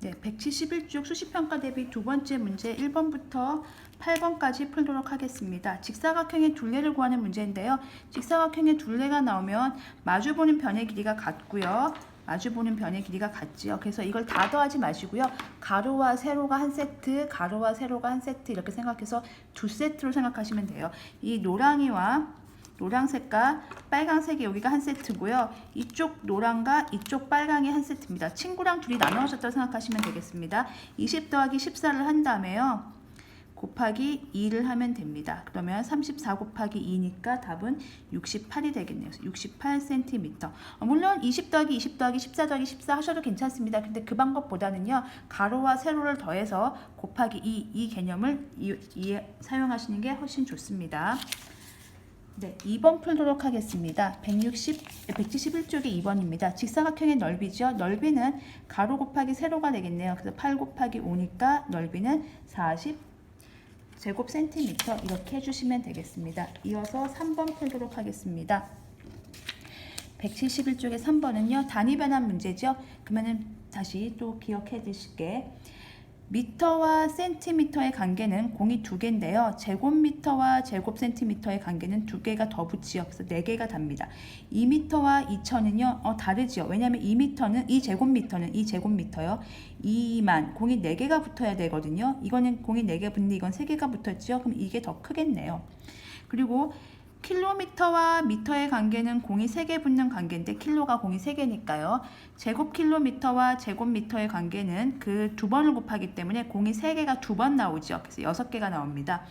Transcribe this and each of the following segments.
네, 171쪽 수시평가 대비 두 번째 문제 1번부터 8번까지 풀도록 하겠습니다. 직사각형의 둘레를 구하는 문제인데요. 직사각형의 둘레가 나오면 마주보는 변의 길이가 같고요. 마주보는 변의 길이가 같지요. 그래서 이걸 다 더하지 마시고요. 가로와 세로가 한 세트, 가로와 세로가 한 세트 이렇게 생각해서 두 세트로 생각하시면 돼요. 이 노랑이와 노란색과 빨강색이 여기가 한 세트고요. 이쪽 노랑과 이쪽 빨강이 한 세트입니다. 친구랑 둘이 나누어졌다고 생각하시면 되겠습니다. 20 더하기 14를 한 다음에요. 곱하기 2를 하면 됩니다. 그러면 34 곱하기 2니까 답은 68이 되겠네요. 68cm. 물론 20 더하기 20 더하기 14 더하기 14 하셔도 괜찮습니다. 근데 그 방법보다는요. 가로와 세로를 더해서 곱하기 2 개념을 사용하시는 게 훨씬 좋습니다. 네, 2번 풀도록 하겠습니다. 171쪽이 2번입니다. 직사각형의 넓이죠. 넓이는 가로 곱하기 세로가 되겠네요. 그래서 8 곱하기 5니까 넓이는 40 제곱센티미터 이렇게 해주시면 되겠습니다. 이어서 3번 풀도록 하겠습니다. 171쪽의 3번은요. 단위 변환 문제죠. 그러면은 다시 또 기억해 두실게. 미터와 센티미터의 관계는 공이 두 개인데요. 제곱미터와 제곱센티미터의 관계는 두 개가 더 붙이요. 그래서 네 개가 답니다. 2미터와 2천은요. 다르죠. 왜냐하면 2미터는 이 제곱미터요. 2만 공이 4개가 붙어야 되거든요. 이거는 공이 4개 붙는데 이건 3개가 붙었죠. 그럼 이게 더 크겠네요. 그리고 킬로미터와 미터의 관계는 공이 3개 붙는 관계인데 킬로가 공이 3개니까요. 제곱킬로미터와 제곱미터의 관계는 그 두 번을 곱하기 때문에 공이 3개가 두 번 나오죠. 그래서 6개가 나옵니다.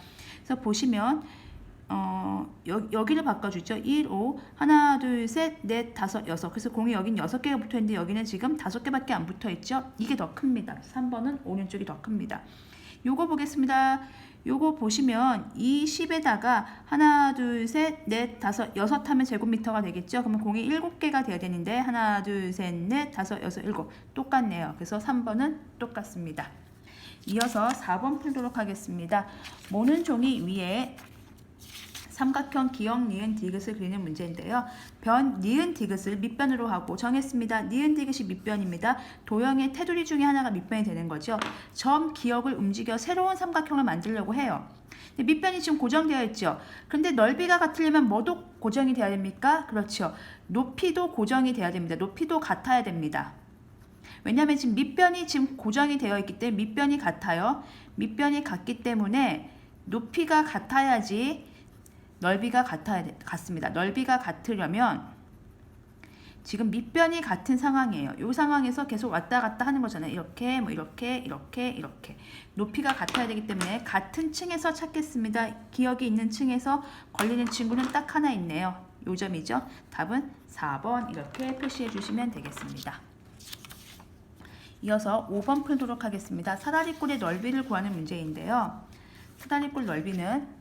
그래서 보시면 여기를 바꿔주죠. 1, 5, 하나, 둘, 셋, 넷, 다섯, 여섯. 그래서 공이 여긴 6개가 붙어있는데 여기는 지금 5개밖에 안 붙어있죠. 이게 더 큽니다. 3번은 오른쪽이 더 큽니다. 요거 보겠습니다. 요거 보시면 이 10에다가 하나, 둘, 셋, 넷, 다섯, 여섯 하면 제곱미터가 되겠죠. 그러면 공이 7개가 돼야 되는데 하나, 둘, 셋, 넷, 다섯, 여섯, 일곱 똑같네요. 그래서 3번은 똑같습니다. 이어서 4번 풀도록 하겠습니다. 모는 종이 위에 삼각형 기역, 니은, 디귿을 그리는 문제인데요. 변, 니은, 디귿을 밑변으로 하고 정했습니다. 니은, 디귿이 밑변입니다. 도형의 테두리 중에 하나가 밑변이 되는 거죠. 점, 기역을 움직여 새로운 삼각형을 만들려고 해요. 근데 밑변이 지금 고정되어 있죠. 그런데 넓이가 같으려면 뭐도 고정이 돼야 됩니까? 그렇죠. 높이도 고정이 돼야 됩니다. 높이도 같아야 됩니다. 왜냐하면 지금 밑변이 지금 고정이 되어 있기 때문에 밑변이 같아요. 밑변이 같기 때문에 높이가 같아야지 넓이가 같습니다. 넓이가 같으려면 지금 밑변이 같은 상황이에요. 이 상황에서 계속 왔다 갔다 하는 거잖아요. 이렇게 이렇게 높이가 같아야 되기 때문에 같은 층에서 찾겠습니다. 기역이 있는 층에서 걸리는 친구는 딱 하나 있네요. 요 점이죠. 답은 4번 이렇게 표시해 주시면 되겠습니다. 이어서 5번 풀도록 하겠습니다. 사다리꼴의 넓이를 구하는 문제인데요. 사다리꼴 넓이는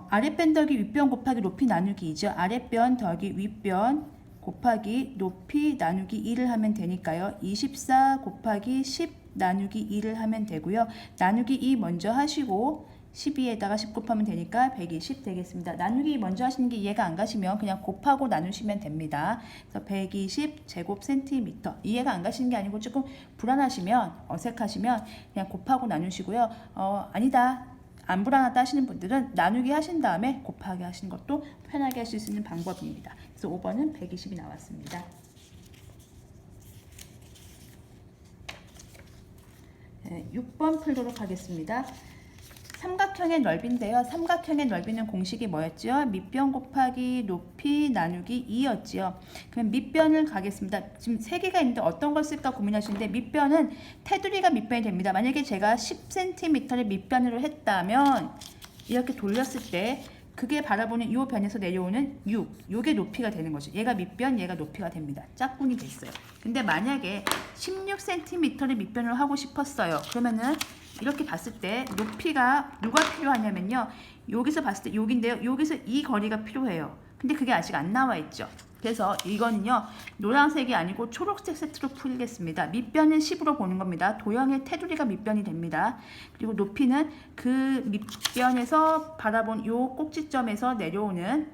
아랫변 더하기 윗변 곱하기 높이 나누기 2죠. 아랫변 더하기 윗변 곱하기 높이 나누기 2를 하면 되니까요. 24 곱하기 10 나누기 2를 하면 되고요. 나누기 2 먼저 하시고 12에다가 10 곱하면 되니까 120 되겠습니다. 나누기 먼저 하시는 게 이해가 안 가시면 그냥 곱하고 나누시면 됩니다. 그래서 120 제곱센티미터 이해가 안 가시는 게 아니고 조금 불안하시면 어색하시면 그냥 곱하고 나누시고요. 아니다. 안 불안하다 하시는 분들은 나누기 하신 다음에 곱하기 하시는 것도 편하게 하실 수 있는 방법입니다. 그래서 5번은 120이 나왔습니다. 6번 풀도록 하겠습니다. 삼각형의 넓이인데요. 삼각형의 넓이는 공식이 뭐였죠? 밑변 곱하기 높이 나누기 2였지요. 그럼 밑변을 가겠습니다. 지금 3개가 있는데 어떤 걸 쓸까 고민하시는데 밑변은 테두리가 밑변이 됩니다. 만약에 제가 10cm를 밑변으로 했다면 이렇게 돌렸을 때 그게 바라보는 이 변에서 내려오는 6, 요게 높이가 되는 거죠. 얘가 밑변, 얘가 높이가 됩니다. 짝꿍이 됐어요. 근데 만약에 16cm를 밑변으로 하고 싶었어요. 그러면은 이렇게 봤을 때 높이가 누가 필요하냐면요. 여기서 봤을 때 여기인데요. 여기서 이 거리가 필요해요. 근데 그게 아직 안 나와 있죠. 그래서 이거는요. 노란색이 아니고 초록색 세트로 풀겠습니다. 밑변은 10으로 보는 겁니다. 도형의 테두리가 밑변이 됩니다. 그리고 높이는 그 밑변에서 바라본 요 꼭지점에서 내려오는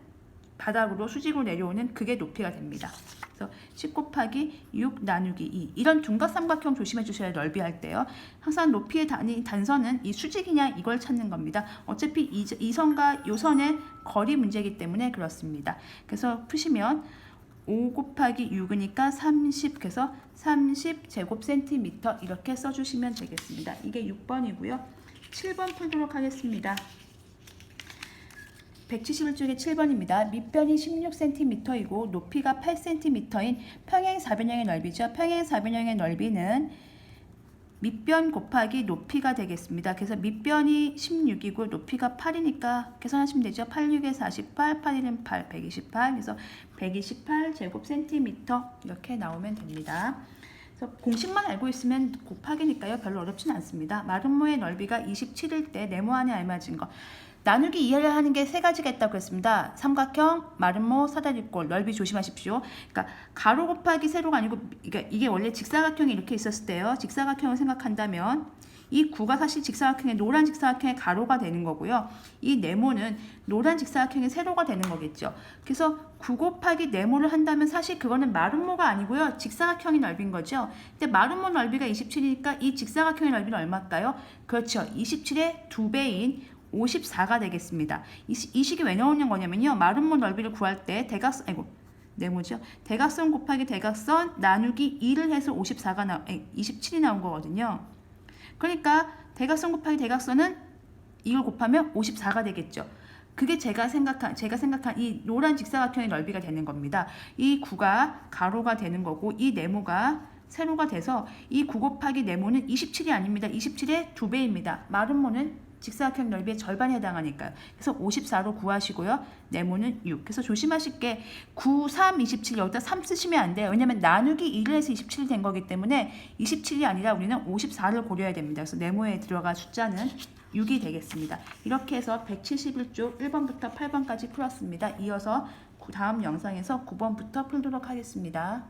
바닥으로 수직으로 내려오는 그게 높이가 됩니다. 그래서 그래서 10 곱하기 6 나누기 2. 이런 둔각삼각형 조심해 주셔야 넓이 할 때요. 항상 높이의 단선은 이 수직이냐 이걸 찾는 겁니다. 어차피 이 선과 이 선의 거리 문제이기 때문에 그렇습니다. 그래서 푸시면 5 곱하기 6이니까 30, 그래서 30 제곱센티미터 이렇게 써주시면 되겠습니다. 이게 6번이고요. 7번 풀도록 하겠습니다. 171쪽의 7번입니다. 밑변이 16cm이고 높이가 8cm인 평행사변형의 넓이죠. 평행사변형의 넓이는 밑변 곱하기 높이가 되겠습니다. 그래서 밑변이 16이고 높이가 8이니까 계산하시면 되죠. 8, 6에 48, 8, 1은 8, 128. 그래서 128 제곱센티미터 이렇게 나오면 됩니다. 그래서 공식만 알고 있으면 곱하기니까요. 별로 어렵진 않습니다. 마름모의 넓이가 27일 때 네모안에 알맞은 거. 나누기 이해를 하는 게 세 가지가 있다고 했습니다. 삼각형, 마름모, 사다리꼴, 넓이 조심하십시오. 그러니까 가로 곱하기 세로가 아니고 이게 원래 직사각형이 이렇게 있었을 때요. 직사각형을 생각한다면 이 구가 사실 직사각형의 노란 직사각형의 가로가 되는 거고요. 이 네모는 노란 직사각형의 세로가 되는 거겠죠. 그래서 9 곱하기 네모를 한다면 사실 그거는 마름모가 아니고요. 직사각형의 넓이인 거죠. 근데 마름모 넓이가 27이니까 이 직사각형의 넓이는 얼마일까요? 그렇죠. 27의 2배인 54가 되겠습니다. 이 식이 왜 나오는 거냐면요. 마름모 넓이를 구할 때 네모죠. 대각선 곱하기 대각선 나누기 2를 해서 27이 나온 거거든요. 그러니까 대각선 곱하기 대각선은 이걸 곱하면 54가 되겠죠. 그게 제가 생각한 이 노란 직사각형의 넓이가 되는 겁니다. 이 구가 가로가 되는 거고 이 네모가 세로가 돼서 이 9 곱하기 네모는 27이 아닙니다. 27의 2배입니다. 마름모는 직사각형 넓이의 절반에 해당하니까요. 그래서 54로 구하시고요. 네모는 6. 그래서 조심하실 게 9, 3, 27 여기다 3 쓰시면 안 돼요. 왜냐면 나누기 1을 해서 27이 된 거기 때문에 27이 아니라 우리는 54를 고려해야 됩니다. 그래서 네모에 들어갈 숫자는 6이 되겠습니다. 이렇게 해서 171쪽 1번부터 8번까지 풀었습니다. 이어서 다음 영상에서 9번부터 풀도록 하겠습니다.